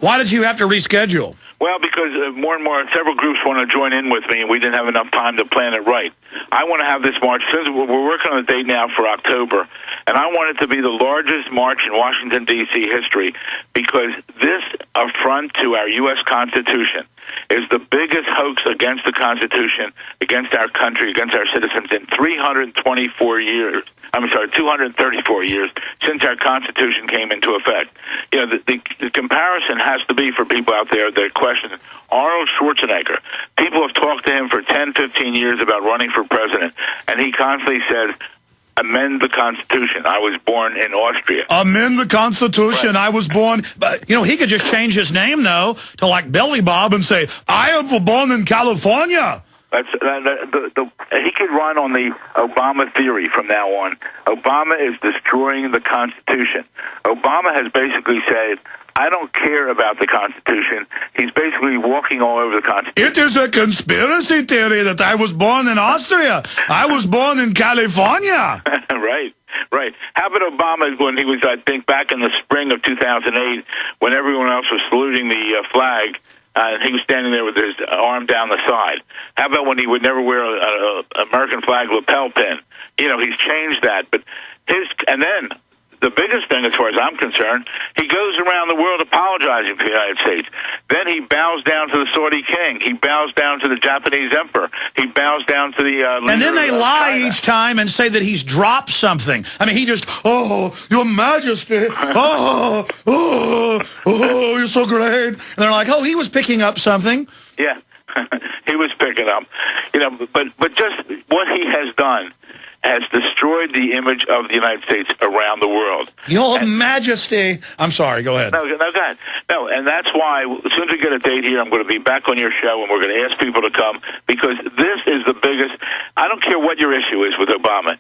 Why did you have to reschedule? Well, because more and more, several groups want to join in with me, and we didn't have enough time to plan it right. I want to have this march. Since we're working on a date now for October, and I want it to be the largest march in Washington, D.C. history, because this affront to our U.S. Constitution is the biggest hoax against the Constitution, against our country, against our citizens in 234 years since our Constitution came into effect. You know, the comparison has to be for people out there that question Arnold Schwarzenegger. People have talked to him for 10, 15 years about running for president, and he constantly says, amend the Constitution. I was born in Austria. Amend the Constitution. Right. I was born. But, you know, he could just change his name, though, to like Billy Bob and say, I am born in California. He could run on the Obama theory from now on. Obama is destroying the Constitution. Obama has basically said, I don't care about the Constitution. He's basically walking all over the Constitution. It is a conspiracy theory that I was born in Austria. I was born in California. Right. How about Obama when he was, I think, back in the spring of 2008, when everyone else was saluting the flag, and he was standing there with his arm down the side. How about when he would never wear an American flag lapel pin? You know, he's changed that. But and then the biggest thing, as far as I'm concerned, he goes around the world apologizing to the United States. Then he bows down to the Saudi king. He bows down to the Japanese emperor. He bows down to the and then they lie China each time and say that he's dropped something. I mean, he just, oh, Your Majesty, oh, you're so great. And they're like, oh, he was picking up something. Yeah, he was picking up. You know, but just what he has done has destroyed the image of the United States around the world. Your Majesty. I'm sorry, go ahead. No, go ahead. No, and that's why, as soon as we get a date here, I'm going to be back on your show, and we're going to ask people to come, because this is the biggest. I don't care what your issue is with Obama.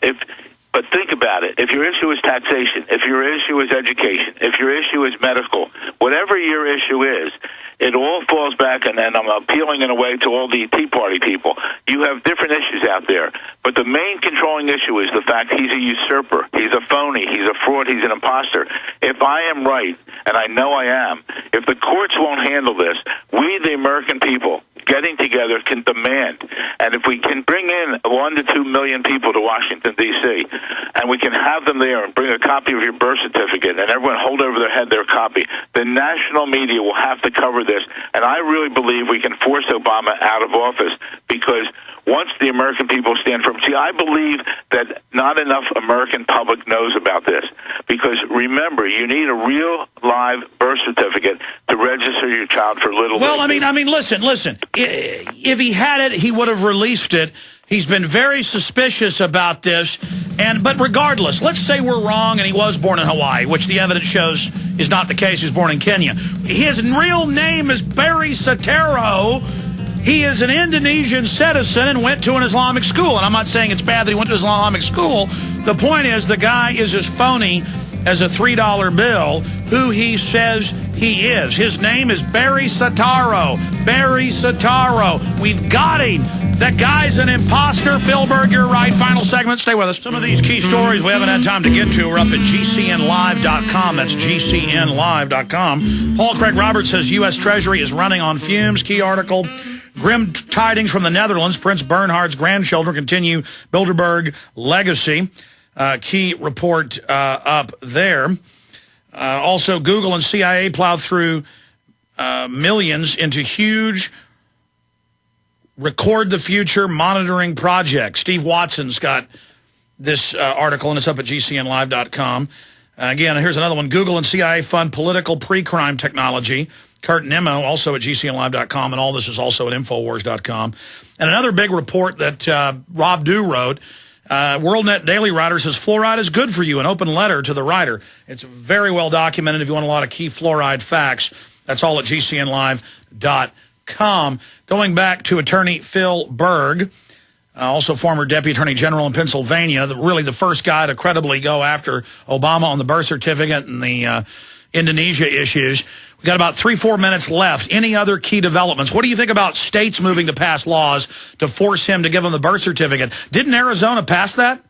But think about it. If your issue is taxation, if your issue is education, if your issue is medical, whatever your issue is, it all falls back, and I'm appealing in a way to all the Tea Party people. You have different issues out there, but the main controlling issue is the fact he's a usurper, he's a phony, he's a fraud, he's an imposter. If I am right, and I know I am, if the courts won't handle this, we, the American people, getting together can demand, and if we can bring in 1 to 2 million people to Washington, D.C., and we can have them there and bring a copy of your birth certificate, and everyone hold over their head their copy, the national media will have to cover this, and I really believe we can force Obama out of office, because once the American people stand firm. See, I believe that not enough American public knows about this, because remember, you need a real live birth certificate to register your child for Little League. Well, I mean, listen. If he had it, he would have released it. He's been very suspicious about this. But regardless, let's say we're wrong and he was born in Hawaii, which the evidence shows is not the case. He was born in Kenya. His real name is Barry Soetoro. He is an Indonesian citizen and went to an Islamic school. And I'm not saying it's bad that he went to an Islamic school. The point is the guy is as phony as a $3 bill who he says he is. His name is Barry Soetoro. Barry Soetoro. We've got him. That guy's an imposter. Phil-Berg, you're right. Final segment. Stay with us. Some of these key stories we haven't had time to get to are up at GCNlive.com. That's GCNlive.com. Paul Craig Roberts says U.S. Treasury is running on fumes. Key article. Grim tidings from the Netherlands. Prince Bernhard's grandchildren continue Bilderberg legacy. Key report up there. Also, Google and CIA plowed through millions into huge record the future monitoring project. Steve Watson's got this article, and it's up at GCNlive.com. Again, here's another one. Google and CIA fund political pre-crime technology. Kurt Nimmo, also at GCNlive.com, and all this is also at Infowars.com. And another big report that Rob Dew wrote, WorldNet Daily Writer says fluoride is good for you, an open letter to the writer. It's very well documented. If you want a lot of key fluoride facts, that's all at GCNlive.com. Going back to attorney Phil-Berg, also former deputy attorney general in Pennsylvania, really the first guy to credibly go after Obama on the birth certificate and the Indonesia issues. We've got about 3-4 minutes left. Any other key developments? What do you think about states moving to pass laws to force him to give him the birth certificate? Didn't Arizona pass that?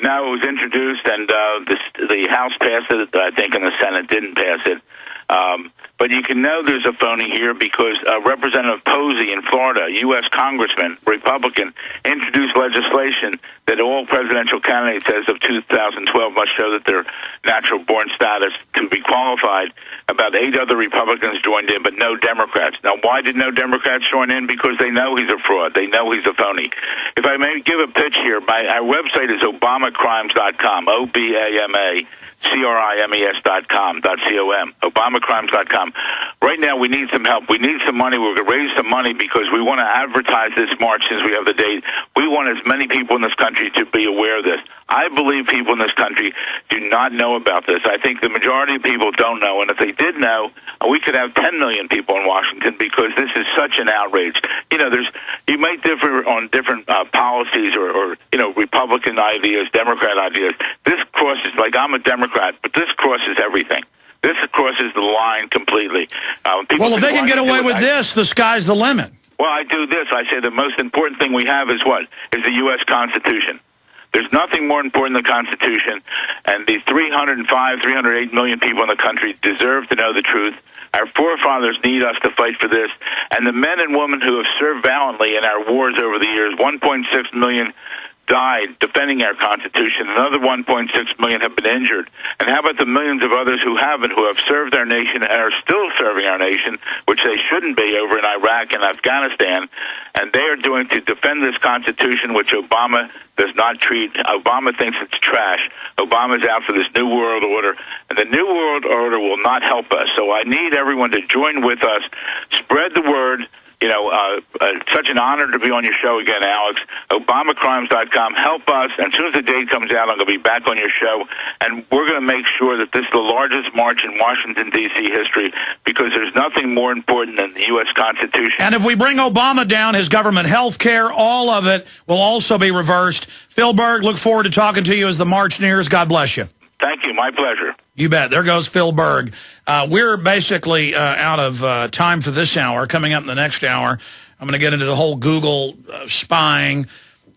No, it was introduced, and the House passed it, I think, and the Senate didn't pass it. But you can know there's a phony here because Representative Posey in Florida, U.S. Congressman, Republican, introduced legislation that all presidential candidates as of 2012 must show that their natural-born status to be qualified. About 8 other Republicans joined in, but no Democrats. Now, why did no Democrats join in? Because they know he's a fraud. They know he's a phony. If I may give a pitch here, our website is obamacrimes.com, OBAMACRIMES.com, .com, obamacrimes.com. Right now, we need some help. We need some money. We're going to raise some money because we want to advertise this march since we have the date. We want as many people in this country to be aware of this. I believe people in this country do not know about this. I think the majority of people don't know, and if they did know, we could have 10 million people in Washington because this is such an outrage. You know, you might differ on different policies or Republican ideas, Democrat ideas. This crosses, like I'm a Democrat, but this crosses everything. This crosses the line completely. Well, if they can get away with this, the sky's the limit. Well, I do this. I say the most important thing we have is what? Is the U.S. Constitution. There's nothing more important than the Constitution, and the 308 million people in the country deserve to know the truth. Our forefathers need us to fight for this, and the men and women who have served valiantly in our wars over the years, 1.6 million died defending our Constitution. Another 1.6 million have been injured. And how about the millions of others who haven't, who have served our nation and are still serving our nation, which they shouldn't be over in Iraq and Afghanistan, and they are doing to defend this Constitution, which Obama does not treat. Obama thinks it's trash. Obama's out for this New World Order, and the New World Order will not help us. So I need everyone to join with us, spread the word. You know, such an honor to be on your show again, Alex. ObamaCrimes.com. Help us. And as soon as the date comes out, I'm going to be back on your show. And we're going to make sure that this is the largest march in Washington, D.C. history, because there's nothing more important than the U.S. Constitution. And if we bring Obama down, his government health care, all of it will also be reversed. Phil-Berg, look forward to talking to you as the march nears. God bless you. Thank you. My pleasure. You bet. There goes Phil-Berg. We're basically out of time for this hour. Coming up in the next hour, I'm going to get into the whole Google spying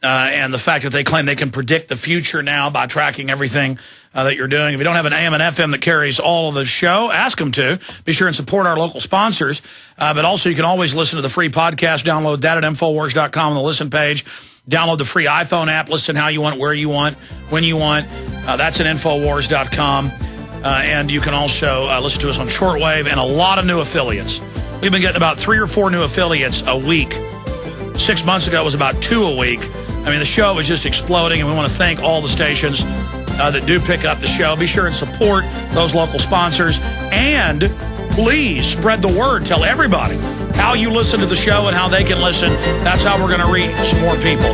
and the fact that they claim they can predict the future now by tracking everything that you're doing. If you don't have an AM and FM that carries all of the show, ask them to. Be sure and support our local sponsors. But also, you can always listen to the free podcast. Download that at Infowars.com on the listen page. Download the free iPhone app. Listen how you want, where you want, when you want. That's at Infowars.com. And you can also listen to us on shortwave and a lot of new affiliates. We've been getting about 3 or 4 new affiliates a week. 6 months ago, it was about 2 a week. I mean, the show is just exploding, and we want to thank all the stations that do pick up the show. Be sure and support those local sponsors. And please spread the word. Tell everybody how you listen to the show and how they can listen. That's how we're going to reach more people.